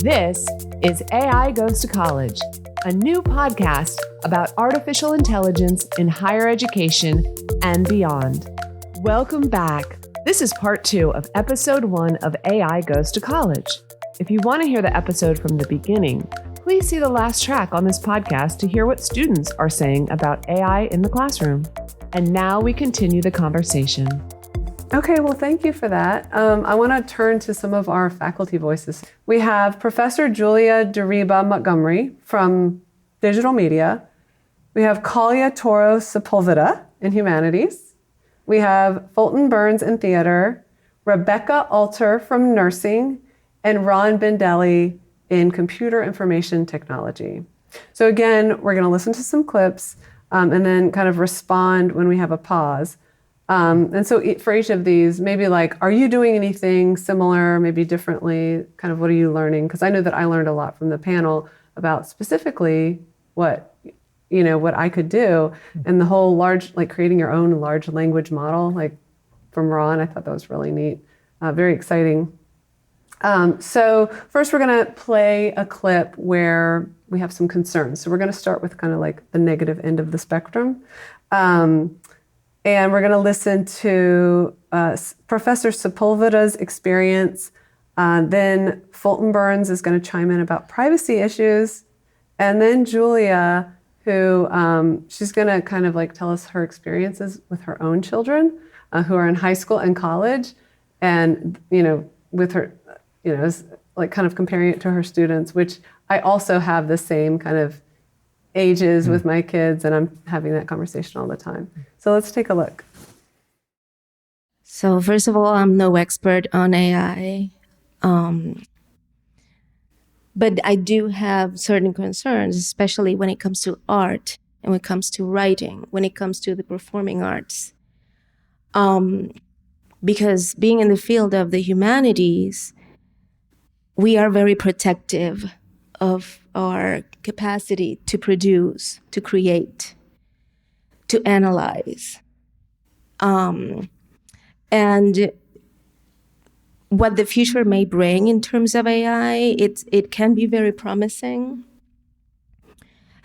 This is AI Goes to College, a new podcast about artificial intelligence in higher education and beyond. Welcome back. This is part 2 of episode 1 of AI Goes to College. If you want to hear the episode from the beginning, please see the last track on this podcast to hear what students are saying about AI in the classroom. And now we continue the conversation. Okay, well, thank you for that. I want to turn to some of our faculty voices. We have Professor Julia Deriba Montgomery from Digital Media. We have Kalia Toro Sepulveda in Humanities. We have Fulton Burns in Theater, Rebecca Alter from Nursing, and Ron Bendelli in Computer Information Technology. So again, we're going to listen to some clips and then kind of respond when we have a pause. And so for each of these, maybe like, are you doing anything similar, maybe differently? Kind of what are you learning? Because I know that I learned a lot from the panel about specifically what I could do. And the whole creating your own large language model, like from Ron, I thought that was really neat. Very exciting. So first we're going to play a clip where we have some concerns. So we're going to start with kind of like the negative end of the spectrum. And we're going to listen to Professor Sepulveda's experience. Then Fulton Burns is going to chime in about privacy issues. And then Julia, who she's going to kind of like tell us her experiences with her own children who are in high school and college. And, with her, like kind of comparing it to her students, which I also have the same kind of ages with my kids, and I'm having that conversation all the time. So let's take a look. So first of all, I'm no expert on AI, but I do have certain concerns, especially when it comes to art and when it comes to writing, when it comes to the performing arts. Because being in the field of the humanities, we are very protective of our capacity to produce, to create, to analyze. And what the future may bring in terms of AI, it can be very promising.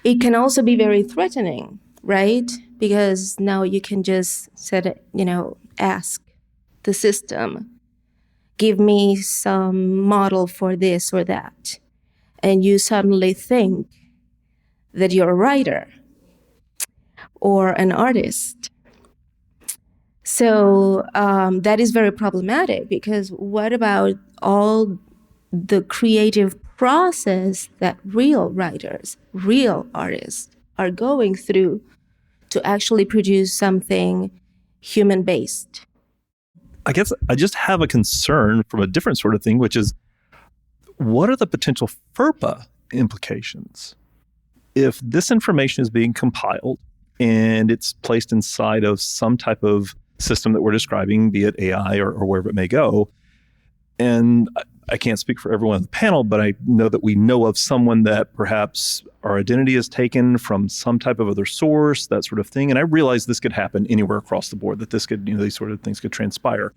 It can also be very threatening, right? Because now you can just ask the system, give me some model for this or that. And you suddenly think that you're a writer or an artist. So that is very problematic, because what about all the creative process that real writers, real artists are going through to actually produce something human-based? I guess I just have a concern from a different sort of thing, which is, what are the potential FERPA implications? If this information is being compiled and it's placed inside of some type of system that we're describing, be it AI or wherever it may go, and I can't speak for everyone on the panel, but I know that we know of someone that perhaps our identity is taken from some type of other source, that sort of thing. And I realize this could happen anywhere across the board, that this could, these sort of things could transpire.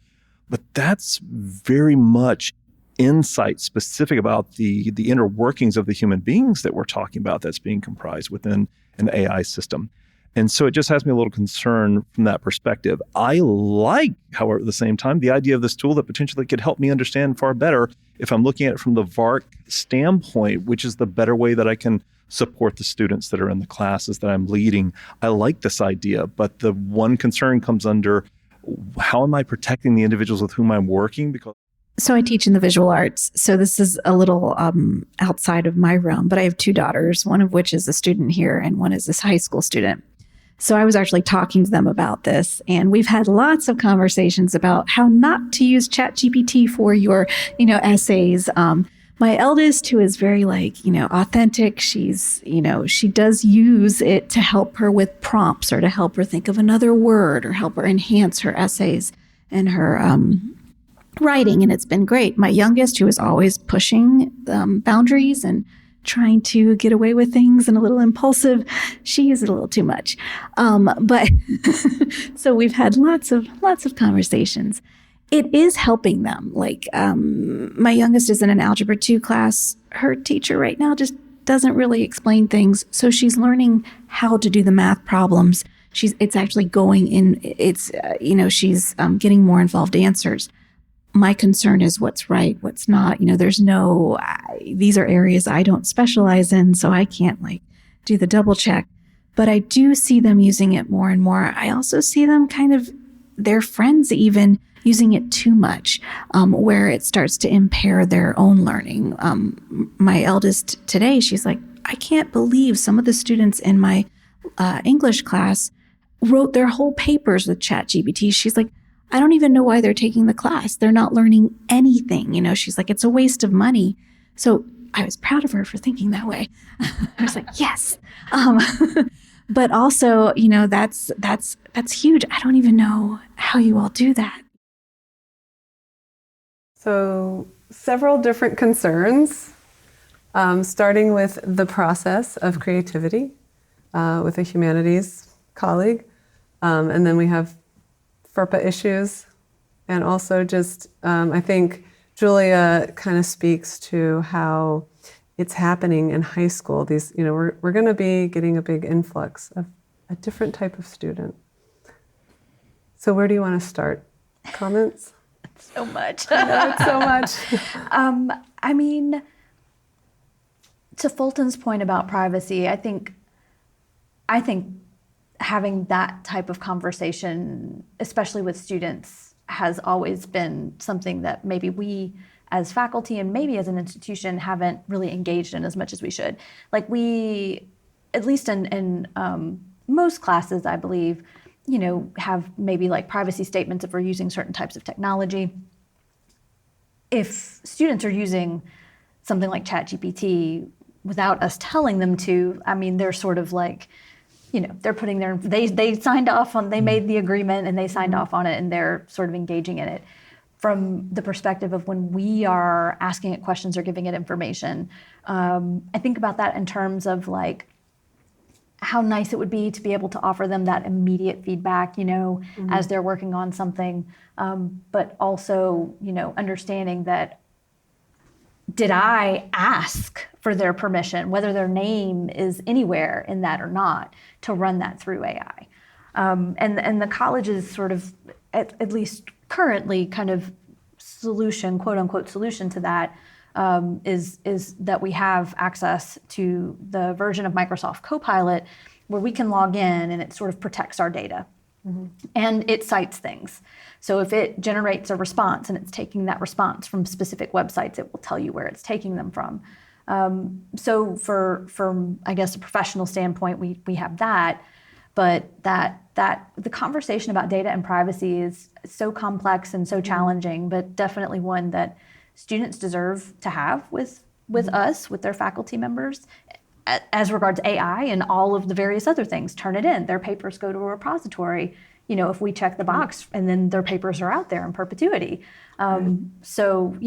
But that's very much insight specific about the inner workings of the human beings that we're talking about that's being comprised within an AI system. And so it just has me a little concerned from that perspective. I like, however, at the same time, the idea of this tool that potentially could help me understand far better if I'm looking at it from the VARC standpoint, which is the better way that I can support the students that are in the classes that I'm leading. I like this idea, but the one concern comes under, how am I protecting the individuals with whom I'm working? So I teach in the visual arts. So this is a little outside of my realm, but I have 2 daughters, one of which is a student here and one is this high school student. So I was actually talking to them about this, and we've had lots of conversations about how not to use ChatGPT for your, essays. My eldest, who is very authentic, she's, she does use it to help her with prompts or to help her think of another word or help her enhance her essays and her writing, and it's been great. My youngest, who is always pushing boundaries and trying to get away with things and a little impulsive, she uses it a little too much. But so we've had lots of conversations. It is helping them. My youngest is in an Algebra 2 class. her teacher right now just doesn't really explain things. So she's learning how to do the math problems. It's actually going in, she's getting more involved answers. My concern is what's right, what's not. These are areas I don't specialize in, so I can't do the double check. But I do see them using it more and more. I also see them their friends even using it too much, where it starts to impair their own learning. My eldest today, she's like, I can't believe some of the students in my English class wrote their whole papers with ChatGPT. She's like, I don't even know why they're taking the class. They're not learning anything. She's like, it's a waste of money. So I was proud of her for thinking that way. I was like, yes. But also, that's huge. I don't even know how you all do that. So several different concerns, starting with the process of creativity with a humanities colleague. And then we have FERPA issues. And also just, I think Julia kind of speaks to how it's happening in high school. These, we're going to be getting a big influx of a different type of student. So where do you want to start? Comments? So much. It's so much. I mean, to Fulton's point about privacy, I think having that type of conversation, especially with students, has always been something that maybe we as faculty and maybe as an institution haven't really engaged in as much as we should. We, at least in most classes, I believe, have maybe privacy statements if we're using certain types of technology. If students are using something like ChatGPT without us telling them to, I mean, they're sort of they're putting they signed off on, they made the agreement and they signed off on it and they're sort of engaging in it. From the perspective of when we are asking it questions or giving it information, I think about that in terms of how nice it would be to be able to offer them that immediate feedback, as they're working on something, but also, understanding that, did I ask for their permission, whether their name is anywhere in that or not, to run that through AI? And the college's sort of, at least currently, kind of solution, quote unquote solution to that, is that we have access to the version of Microsoft Copilot where we can log in and it sort of protects our data. And it cites things. So if it generates a response and it's taking that response from specific websites, it will tell you where it's taking them from. So from I guess a professional standpoint, we have that, but that the conversation about data and privacy is so complex and so challenging, but definitely one that students deserve to have with us, with their faculty members, as regards AI and all of the various other things. Turn it in. Their papers go to a repository, if we check the box, and then their papers are out there in perpetuity. So,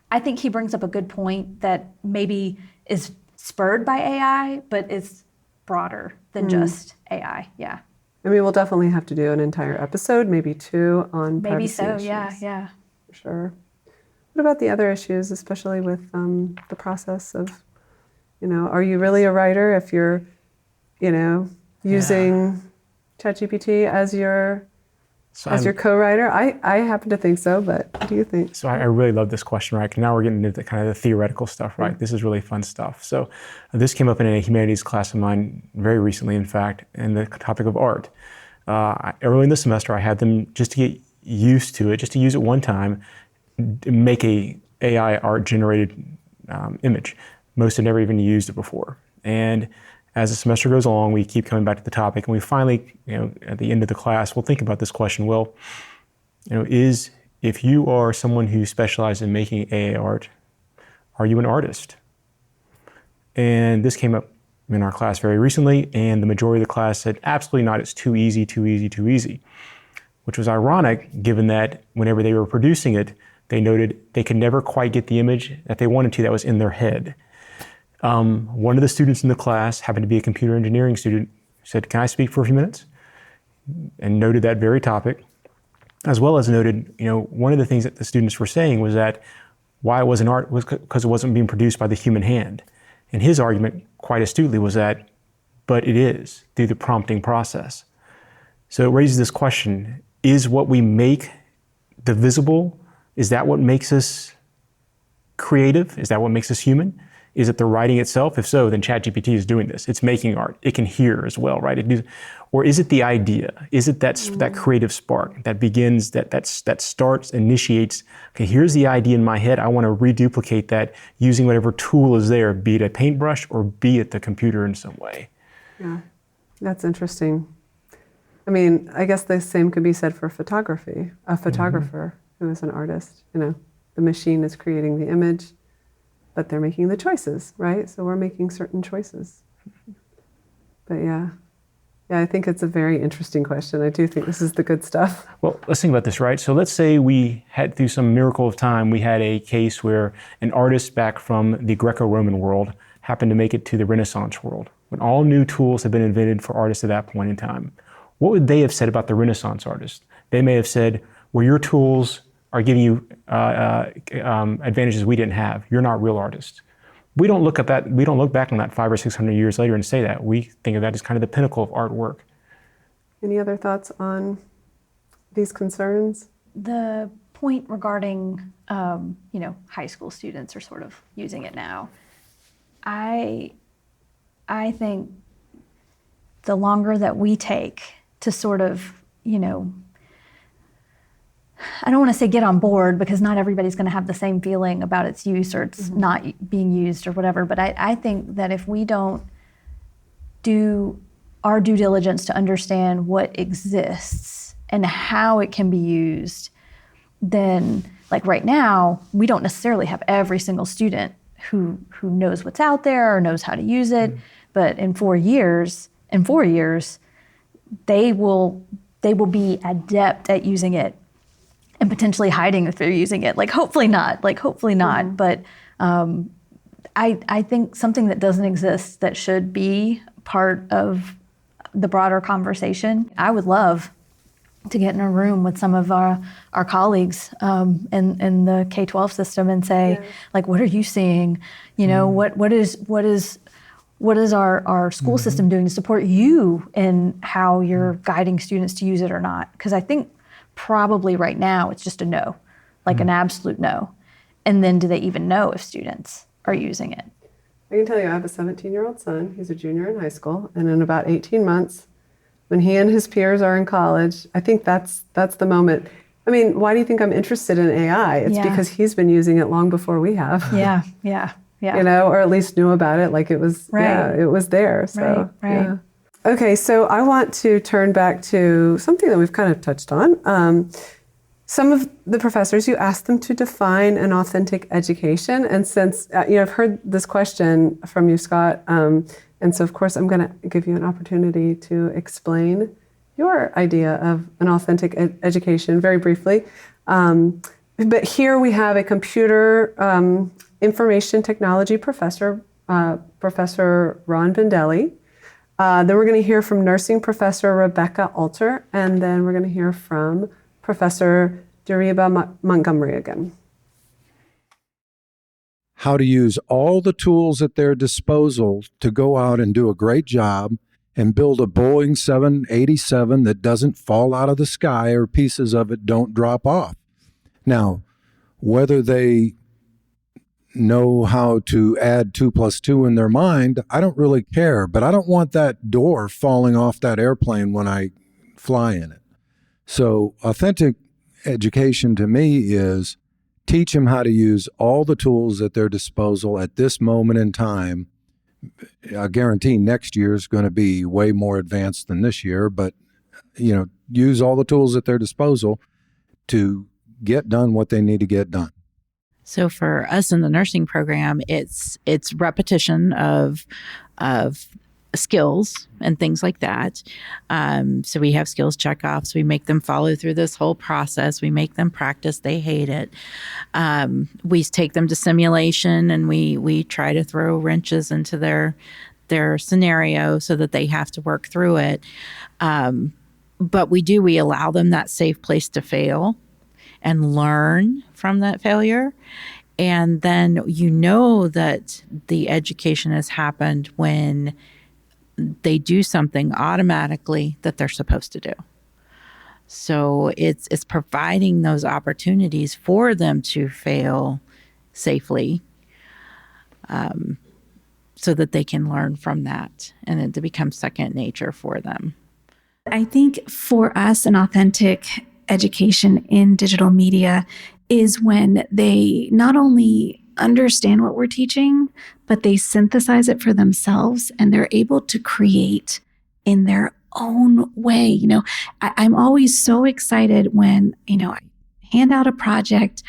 I think he brings up a good point that maybe is spurred by AI, but is broader than just AI. Yeah. I mean, we'll definitely have to do an entire episode, maybe 2, on maybe privacy so. issues. Yeah. For sure. What about the other issues, especially with the process of, are you really a writer if you're, using ChatGPT as your co-writer? I happen to think so, but what do you think? So I really love this question, right? Now we're getting into kind of the theoretical stuff, right? This is really fun stuff. So this came up in a humanities class of mine very recently, in fact, and the topic of art. Early in the semester, I had them, just to get used to it, just to use it one time, make a AI art generated image. Most had never even used it before. And as the semester goes along, we keep coming back to the topic, and we finally, at the end of the class, we'll think about this question. Well, if you are someone who specializes in making AI art, are you an artist? And this came up in our class very recently, and the majority of the class said, absolutely not, it's too easy, which was ironic, given that whenever they were producing it, they noted they could never quite get the image that they wanted to that was in their head. One of the students in the class happened to be a computer engineering student, said, can I speak for a few minutes? And noted that very topic, as well as noted, one of the things that the students were saying was that why it wasn't art was because it wasn't being produced by the human hand. And his argument, quite astutely, was that, but it is, through the prompting process. So it raises this question, is what we make divisible? Is that what makes us creative? Is that what makes us human? Is it the writing itself? If so, then ChatGPT is doing this. It's making art. It can hear as well, right? Or is it the idea? Is it that creative spark that begins, that starts, initiates, okay, here's the idea in my head. I want to reduplicate that using whatever tool is there, be it a paintbrush or be it the computer in some way. Yeah, that's interesting. I mean, I guess the same could be said for photography. A photographer who is an artist, the machine is creating the image, but they're making the choices, right? So we're making certain choices. But yeah, I think it's a very interesting question. I do think this is the good stuff. Well, let's think about this, right? So let's say we had, through some miracle of time, we had a case where an artist back from the Greco-Roman world happened to make it to the Renaissance world, when all new tools had been invented for artists at that point in time. What would they have said about the Renaissance artist? They may have said, well, your tools are giving you advantages we didn't have. You're not real artists. We don't look at that. We don't look back on that 500 or 600 years later and say that. We think of that as kind of the pinnacle of artwork. Any other thoughts on these concerns? The point regarding, high school students are sort of using it now. I think the longer that we take to sort of, I don't want to say get on board, because not everybody's going to have the same feeling about its use or it's not being used or whatever. But I think that if we don't do our due diligence to understand what exists and how it can be used, then, like right now, we don't necessarily have every single student who knows what's out there or knows how to use it. But in 4 years, they will be adept at using it and potentially hiding if they're using it. Hopefully not. But I think something that doesn't exist that should be part of the broader conversation. I would love to get in a room with some of our colleagues in the K-12 system and say, what are you seeing? What is our school system doing to support you in how you're guiding students to use it or not? Because I think probably right now it's just a no, an absolute no. And then do they even know if students are using it? I can tell you I have a 17-year-old son. He's a junior in high school. And in about 18 months, when he and his peers are in college, I think that's the moment. I mean, why do you think I'm interested in AI? It's because he's been using it long before we have. Yeah. Or at least knew about it. It was, it was there. So, right. Yeah. Okay, so I want to turn back to something that we've kind of touched on. Some of the professors, you asked them to define an authentic education. And since, I've heard this question from you, Scott, and so of course I'm going to give you an opportunity to explain your idea of an authentic education very briefly. But here we have a computer information technology professor, Professor Ron Vendelli. Then we're going to hear from nursing professor Rebecca Alter, and then we're going to hear from Professor Deriba Montgomery again. How to use all the tools at their disposal to go out and do a great job and build a Boeing 787 that doesn't fall out of the sky or pieces of it don't drop off. Now, whether they know how to add 2 + 2 in their mind, I don't really care, but I don't want that door falling off that airplane when I fly in it. So authentic education to me is teach them how to use all the tools at their disposal at this moment in time. I guarantee next year is going to be way more advanced than this year, but use all the tools at their disposal to get done what they need to get done. So for us in the nursing program, it's repetition of skills and things like that. So we have skills checkoffs. We make them follow through this whole process. We make them practice. They hate it. We take them to simulation, and we try to throw wrenches into their scenario so that they have to work through it. But we allow them that safe place to fail and learn from that failure. And then you know that the education has happened when they do something automatically that they're supposed to do. So it's providing those opportunities for them to fail safely, so that they can learn from that and it to become second nature for them. I think for us, an authentic education in digital media is when they not only understand what we're teaching, but they synthesize it for themselves and they're able to create in their own way. You know, I'm always so excited when, I hand out a project.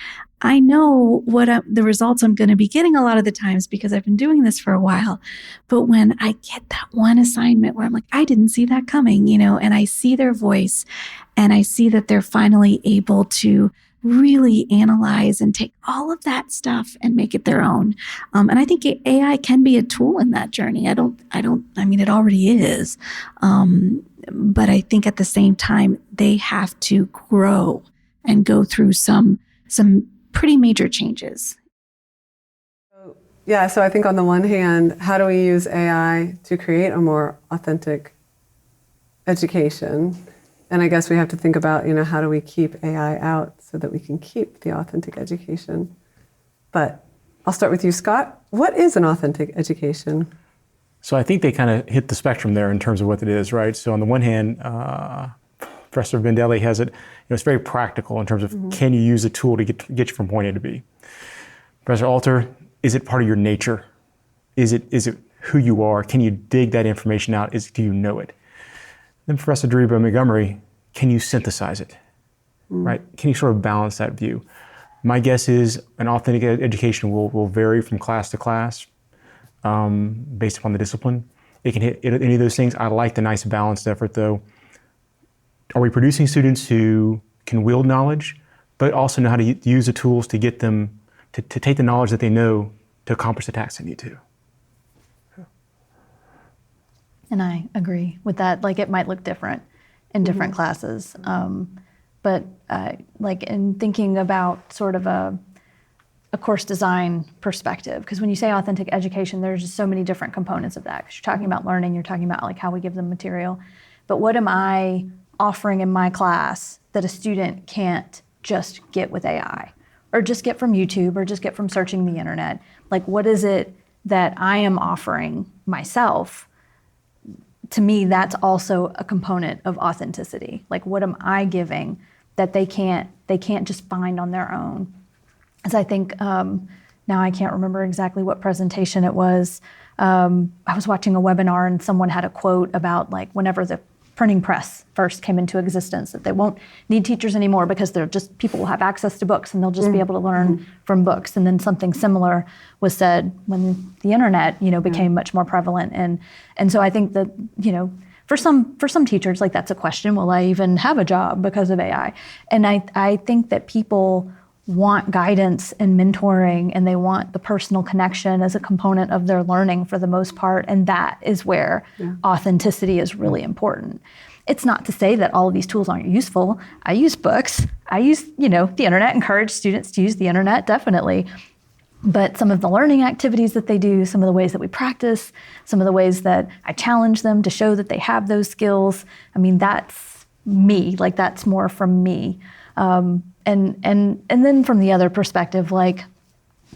I know what the results I'm going to be getting a lot of the times because I've been doing this for a while. But when I get that one assignment where I'm like, I didn't see that coming, and I see their voice and I see that they're finally able to really analyze and take all of that stuff and make it their own. And I think AI can be a tool in that journey. I mean, it already is. But I think at the same time, they have to grow and go through some pretty major changes. Yeah, so I think on the one hand, how do we use AI to create a more authentic education? And I guess we have to think about, how do we keep AI out so that we can keep the authentic education? But I'll start with you, Scott. What is an authentic education? So I think they kind of hit the spectrum there in terms of what it is, right? So on the one hand, Professor Vendelli has it, it's very practical in terms of can you use a tool to get you from point A to B? Professor Alter, is it part of your nature? Is it who you are? Can you dig that information out? Do you know it? Then Professor Dariba Montgomery, can you synthesize it, right? Can you sort of balance that view? My guess is an authentic education will vary from class to class based upon the discipline. It can hit any of those things. I like the nice balanced effort though. Are we producing students who can wield knowledge, but also know how to use the tools to get them to take the knowledge that they know to accomplish the tasks they need to? And I agree with that. Like it might look different in different classes. But like in thinking about sort of a course design perspective, because when you say authentic education, there's just so many different components of that. Because you're talking about learning, you're talking about like how we give them material. But what am I offering in my class that a student can't just get with AI or just get from YouTube or just get from searching the internet? Like what is it that I am offering myself? To me, that's also a component of authenticity. Like what am I giving that they can't just find on their own? As I think, now I can't remember exactly what presentation it was. I was watching a webinar and someone had a quote about like whenever the printing press first came into existence, that they won't need teachers anymore because they're just, people will have access to books and they'll just be able to learn from books. And then something similar was said when the internet, became much more prevalent. And so I think that, for some teachers, like that's a question, will I even have a job because of AI? And I think that people want guidance and mentoring and they want the personal connection as a component of their learning for the most part. And that is where authenticity is really important. It's not to say that all of these tools aren't useful. I use books. I use, the internet, encourage students to use the internet, definitely. But some of the learning activities that they do, some of the ways that we practice, some of the ways that I challenge them to show that they have those skills, I mean, that's me, like that's more from me. And then from the other perspective, like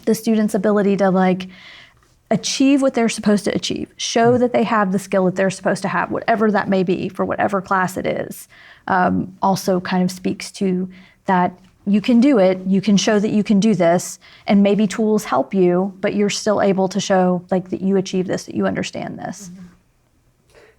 the student's ability to like achieve what they're supposed to achieve, show that they have the skill that they're supposed to have, whatever that may be for whatever class it is, also kind of speaks to that you can do it, you can show that you can do this, and maybe tools help you, but you're still able to show like that you achieve this, that you understand this.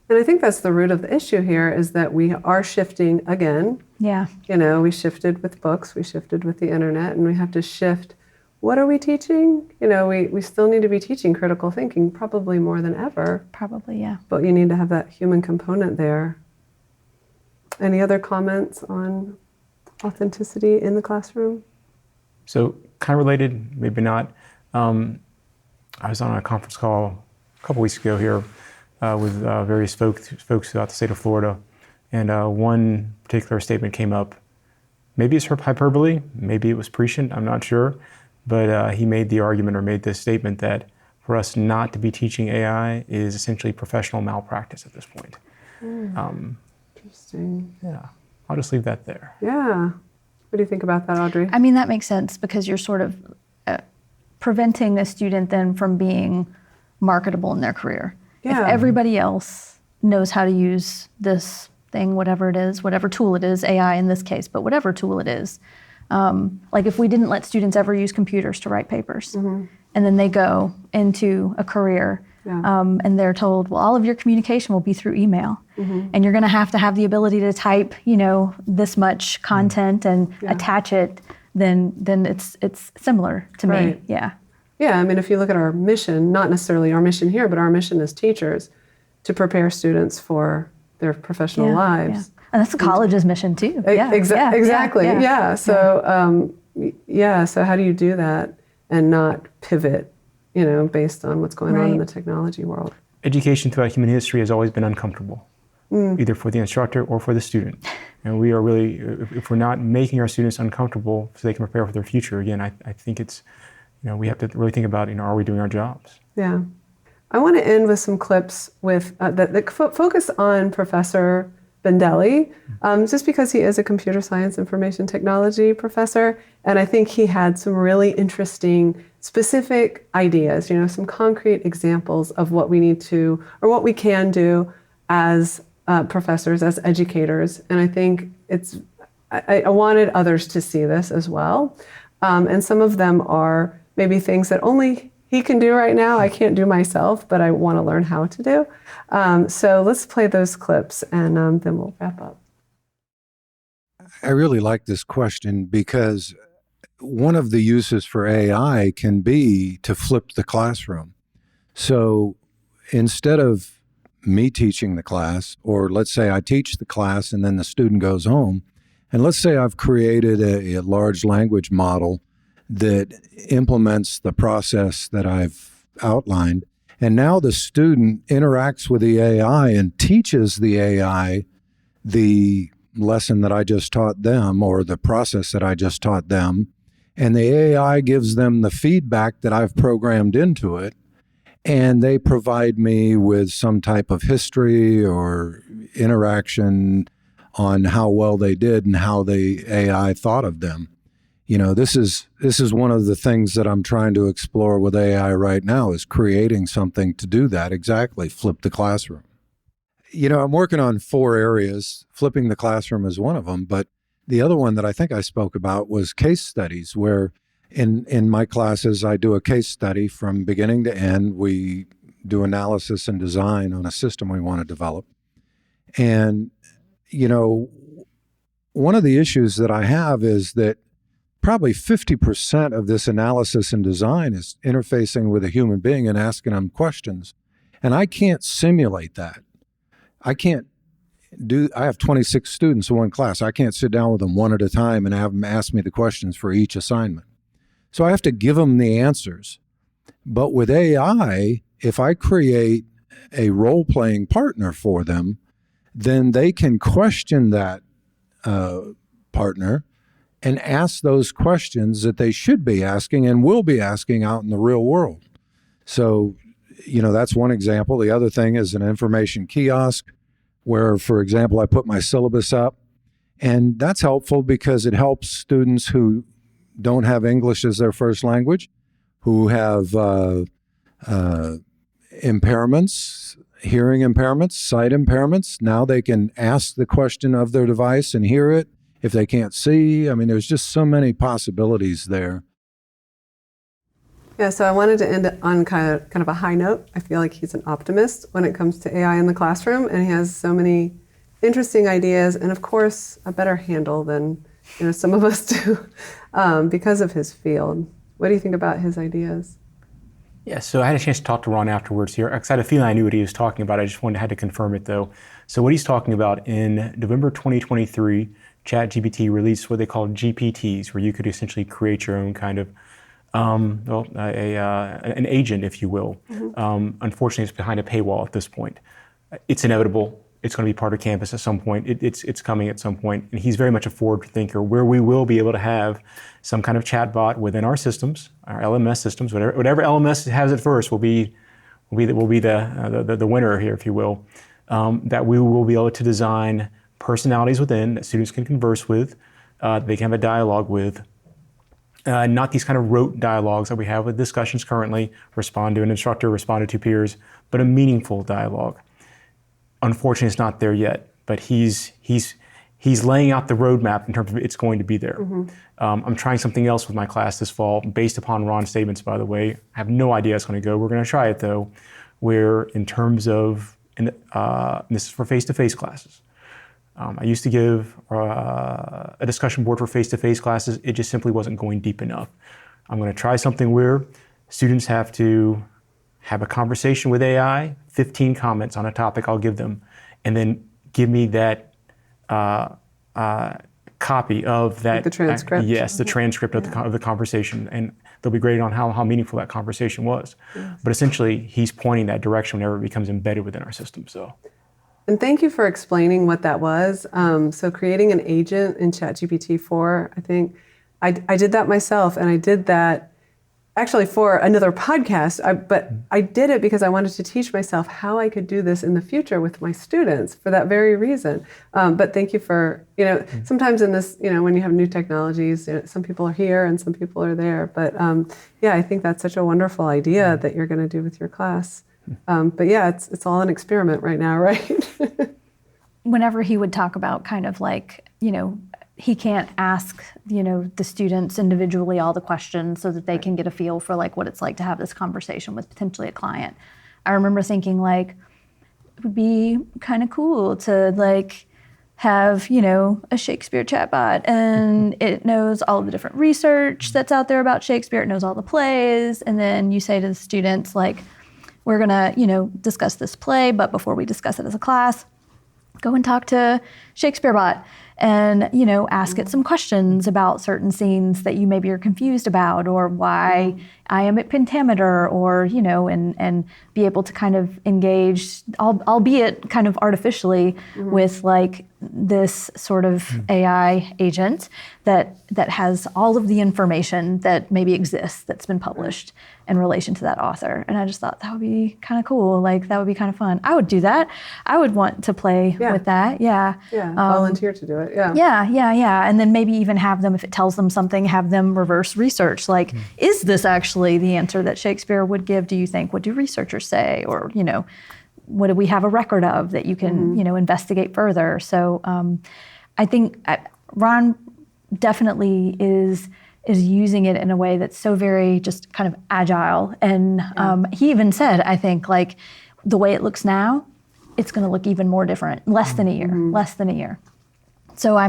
And I think that's the root of the issue here is that we are shifting again. Yeah. We shifted with books, we shifted with the internet, and we have to shift. What are we teaching? We still need to be teaching critical thinking, probably more than ever. Probably, yeah. But you need to have that human component there. Any other comments on authenticity in the classroom? So kind of related, maybe not. I was on a conference call a couple weeks ago here with various folks throughout the state of Florida. And one particular statement came up. Maybe it's hyperbole, maybe it was prescient, I'm not sure. But he made the argument or made this statement that for us not to be teaching AI is essentially professional malpractice at this point. Interesting. Yeah, I'll just leave that there. Yeah. What do you think about that, Audrey? I mean, that makes sense because you're sort of preventing a student then from being marketable in their career. Yeah. If everybody else knows how to use this thing, whatever it is, whatever tool it is, AI in this case, but whatever tool it is, like if we didn't let students ever use computers to write papers, and then they go into a career, and they're told, well, all of your communication will be through email, and you're going to have the ability to type, this much content and attach it, then it's similar to me. Yeah. Yeah, I mean, if you look at our mission, not necessarily our mission here, but our mission as teachers, to prepare students for their professional lives. Yeah. And that's the college's mission too. Exactly. Yeah. So, so how do you do that and not pivot, based on what's going on in the technology world? Education throughout human history has always been uncomfortable, either for the instructor or for the student. And we are really, if we're not making our students uncomfortable so they can prepare for their future, again, I think it's, we have to really think about, are we doing our jobs? Yeah. I want to end with some clips with that focus on Professor Bendelli, just because he is a computer science information technology professor. And I think he had some really interesting, specific ideas, some concrete examples of what we need to, or what we can do as professors, as educators. And I think I wanted others to see this as well. And some of them are maybe things that only he can do right now. I can't do myself, but I want to learn how to do. So let's play those clips and then we'll wrap up. I really like this question because one of the uses for AI can be to flip the classroom. So instead of me teaching the class, or let's say I teach the class and then the student goes home, and let's say I've created a large language model that implements the process that I've outlined. And now the student interacts with the AI and teaches the AI the lesson that I just taught them or the process that I just taught them. And the AI gives them the feedback that I've programmed into it. And they provide me with some type of history or interaction on how well they did and how the AI thought of them. This is one of the things that I'm trying to explore with AI right now, is creating something to do that exactly, flip the classroom. I'm working on 4 areas. Flipping the classroom is one of them, but the other one that I think I spoke about was case studies, where in my classes, I do a case study from beginning to end. We do analysis and design on a system we want to develop. And, one of the issues that I have is that probably 50% of this analysis and design is interfacing with a human being and asking them questions. And I can't simulate that. I have 26 students in one class. I can't sit down with them one at a time and have them ask me the questions for each assignment. So I have to give them the answers. But with AI, if I create a role-playing partner for them, then they can question that partner and ask those questions that they should be asking and will be asking out in the real world. So, that's one example. The other thing is an information kiosk where, for example, I put my syllabus up, and that's helpful because it helps students who don't have English as their first language, who have impairments, hearing impairments, sight impairments. Now they can ask the question of their device and hear it. If they can't see, there's just so many possibilities there. Yeah, so I wanted to end on kind of a high note. I feel like he's an optimist when it comes to AI in the classroom, and he has so many interesting ideas, and of course, a better handle than some of us do because of his field. What do you think about his ideas? Yeah, so I had a chance to talk to Ron afterwards here. I had a feeling I knew what he was talking about. I just had to confirm it, though. So what he's talking about, in November 2023, ChatGPT released what they call GPTs, where you could essentially create your own kind of an agent, if you will. Unfortunately, it's behind a paywall at this point. It's inevitable. It's going to be part of campus at some point. It's coming at some point. And he's very much a forward thinker, where we will be able to have some kind of chatbot within our systems, our LMS systems, whatever LMS has it first will be the winner here, if you will. That we will be able to design personalities within that students can converse with, they can have a dialogue with. Not these kind of rote dialogues that we have with discussions currently, respond to an instructor, respond to two peers, but a meaningful dialogue. Unfortunately, it's not there yet, but he's laying out the roadmap in terms of it's going to be there. I'm trying something else with my class this fall, based upon Ron's statements, by the way. I have no idea how it's going to go. We're going to try it, though, where in terms of, and this is for face-to-face classes. I used to give a discussion board for face-to-face classes. It just simply wasn't going deep enough. I'm going to try something where students have to have a conversation with AI, 15 comments on a topic I'll give them, and then give me that copy of that. Like the transcript? Yes, the transcript of the conversation. And they'll be graded on how meaningful that conversation was. Yes. But essentially, he's pointing that direction whenever it becomes embedded within our system. So. And thank you for explaining what that was. So creating an agent in ChatGPT-4, I think I did that myself, and I did that actually for another podcast, but I did it because I wanted to teach myself how I could do this in the future with my students for that very reason. But thank you for, sometimes in this, when you have new technologies, some people are here and some people are there. But I think that's such a wonderful idea that you're going to do with your class. But yeah, it's all an experiment right now, right? Whenever he would talk about kind of like, he can't ask, the students individually all the questions so that they can get a feel for like what it's like to have this conversation with potentially a client. I remember thinking like, it would be kind of cool to like have, a Shakespeare chatbot, and it knows all of the different research that's out there about Shakespeare. It knows all the plays. And then you say to the students like, we're gonna, discuss this play, but before we discuss it as a class, go and talk to Shakespeare bot and, ask it some questions about certain scenes that you maybe are confused about, or why iambic pentameter, or, and be able to kind of engage, albeit kind of artificially, with like this sort of AI agent that has all of the information that maybe exists that's been published in relation to that author. And I just thought that would be kind of cool. Like that would be kind of fun. I would do that. I would want to play with that. Yeah. Yeah. Volunteer to do it. Yeah. Yeah. And then maybe even have them, if it tells them something, have them reverse research. Like, is this actually the answer that Shakespeare would give, do you think? What do researchers say? Or, what do we have a record of that you can, investigate further? So I think Ron definitely is using it in a way that's so very just kind of agile. And he even said, I think, like the way it looks now, it's going to look even more different, less than a year. So I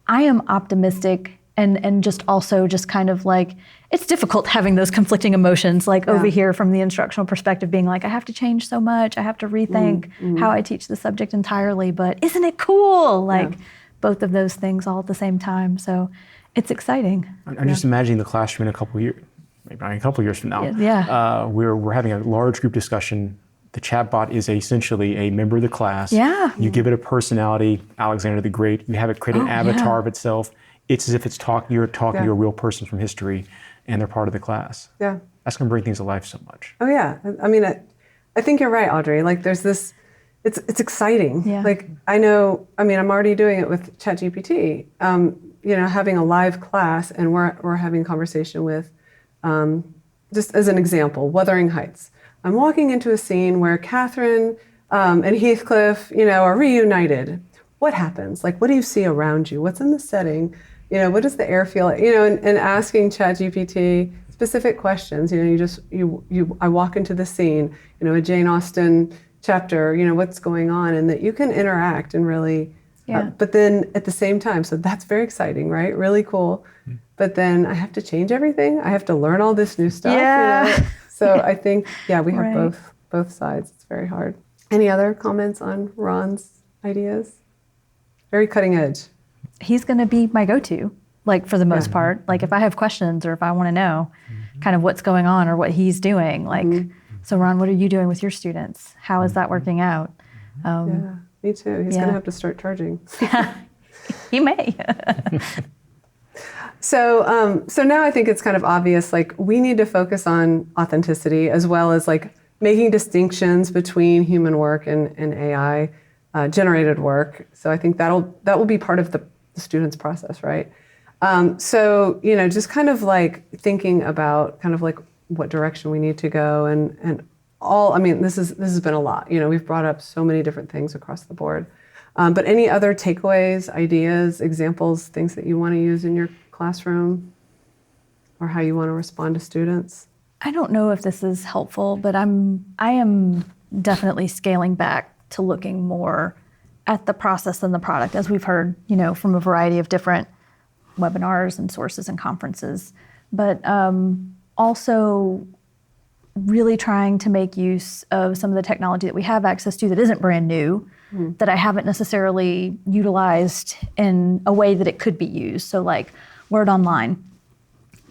am optimistic, and just also just kind of like, it's difficult having those conflicting emotions, like over here from the instructional perspective, being like, I have to change so much. I have to rethink how I teach the subject entirely, but isn't it cool? Like both of those things all at the same time. So it's exciting. I'm just imagining the classroom in a couple of years, maybe not a couple of years from now. We're having a large group discussion. The chatbot is essentially a member of the class. Yeah. You give it a personality, Alexander the Great. You have it create an avatar of itself. It's as if you're talking to a real person from history, and they're part of the class. Yeah. That's going to bring things to life so much. Oh yeah. I mean, I think you're right, Audrey. Like there's this, it's exciting. Yeah. Like I'm already doing it with ChatGPT. Having a live class, and we're having a conversation with, just as an example, Wuthering Heights. I'm walking into a scene where Catherine and Heathcliff, are reunited. What happens? Like, what do you see around you? What's in the setting? What does the air feel like? And asking ChatGPT specific questions. I walk into the scene, a Jane Austen chapter, what's going on, and that you can interact and really, but then at the same time, so that's very exciting, right? Really cool. But then I have to change everything. I have to learn all this new stuff. Yeah. So I think, we have both sides. It's very hard. Any other comments on Ron's ideas? Very cutting edge. He's going to be my go-to, like for the most part. Like if I have questions, or if I want to know kind of what's going on or what he's doing, like, so Ron, what are you doing with your students? How is that working out? Me too. He's going to have to start charging. He may. So now I think it's kind of obvious, like we need to focus on authenticity as well as like making distinctions between human work and AI generated work. So I think that will be part of the student's process, right? So, just kind of like thinking about kind of like what direction we need to go and all, I mean, this has been a lot. We've brought up so many different things across the board. But any other takeaways, ideas, examples, things that you want to use in your classroom or how you want to respond to students? I don't know if this is helpful, but I am definitely scaling back to looking more at the process and the product, as we've heard, from a variety of different webinars and sources and conferences, but also really trying to make use of some of the technology that we have access to that isn't brand new, that I haven't necessarily utilized in a way that it could be used. So like Word Online,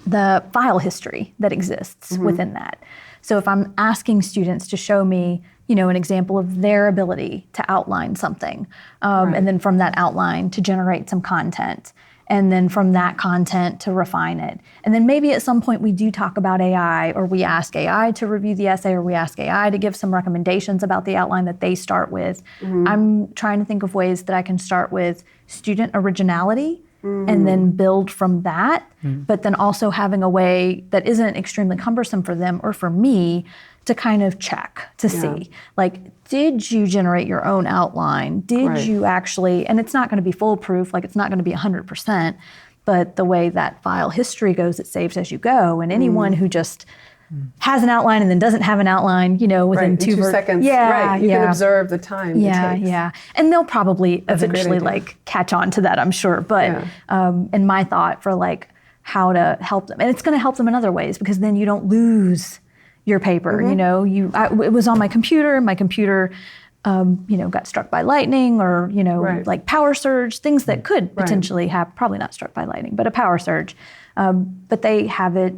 the file history that exists within that. So if I'm asking students to show me, an example of their ability to outline something, and then from that outline to generate some content, and then from that content to refine it. And then maybe at some point we do talk about AI, or we ask AI to review the essay, or we ask AI to give some recommendations about the outline that they start with. I'm trying to think of ways that I can start with student originality and then build from that, but then also having a way that isn't extremely cumbersome for them or for me to kind of check to see, like, did you generate your own outline? Did you actually, and it's not going to be foolproof, like it's not going to be 100%, but the way that file history goes, it saves as you go. And anyone who just has an outline and then doesn't have an outline, within 2 seconds. You can observe the time it takes. And they'll probably eventually like catch on to that, I'm sure. But and my thought for like how to help them, and it's going to help them in other ways, because then you don't lose your paper. It was on my computer. My computer, got struck by lightning, or like power surge, things that could potentially have, probably not struck by lightning, but a power surge. But they have it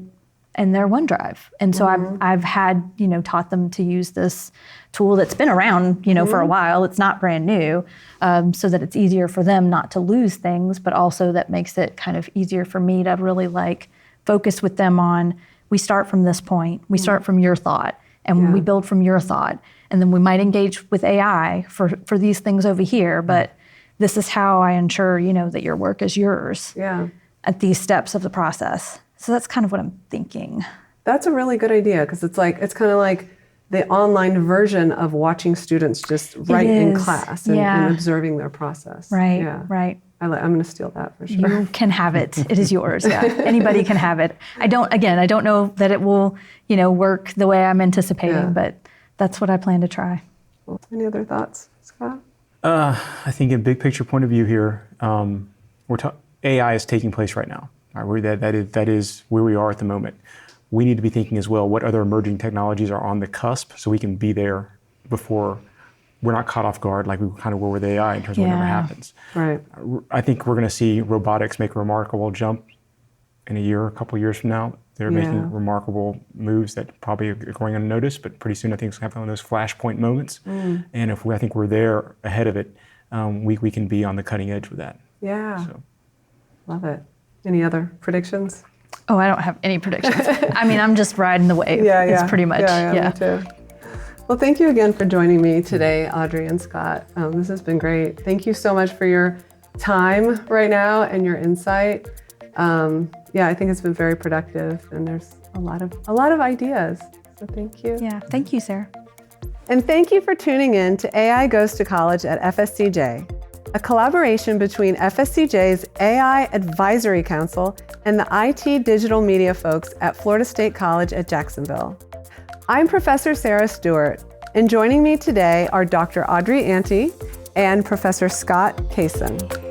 in their OneDrive, and so I've had taught them to use this tool that's been around for a while. It's not brand new, so that it's easier for them not to lose things, but also that makes it kind of easier for me to really like focus with them on. We start from this point. We start from your thought, and we build from your thought. And then we might engage with AI for these things over here, but this is how I ensure, that your work is yours at these steps of the process. So that's kind of what I'm thinking. That's a really good idea, because it's kind of like the online version of watching students just write in class and observing their process. Right. I'm going to steal that for sure. You can have it. It is yours. Anybody can have it. I don't know that it will, work the way I'm anticipating, but that's what I plan to try. Any other thoughts, Scott? I think in big picture point of view here, AI is taking place right now. Right? That is where we are at the moment. We need to be thinking as well, what other emerging technologies are on the cusp, so we can be there before we're not caught off guard like we kind of were with AI in terms of whatever happens. Right. I think we're going to see robotics make a remarkable jump in a couple of years from now. They're making remarkable moves that probably are going unnoticed, but pretty soon I think it's going to have one of those flashpoint moments. And I think we're there ahead of it, we can be on the cutting edge with that. Yeah. So. Love it. Any other predictions? Oh, I don't have any predictions. I mean, I'm just riding the wave. It's pretty much. Me too. Well, thank you again for joining me today, Audrey and Scott. This has been great. Thank you so much for your time right now and your insight. I think it's been very productive, and there's a lot of ideas. So thank you. Yeah, thank you, Sarah. And thank you for tuning in to AI Goes to College at FSCJ, a collaboration between FSCJ's AI Advisory Council and the IT digital media folks at Florida State College at Jacksonville. I'm Professor Sarah Stewart, and joining me today are Dr. Audrey Ante and Professor Scott Kaysen.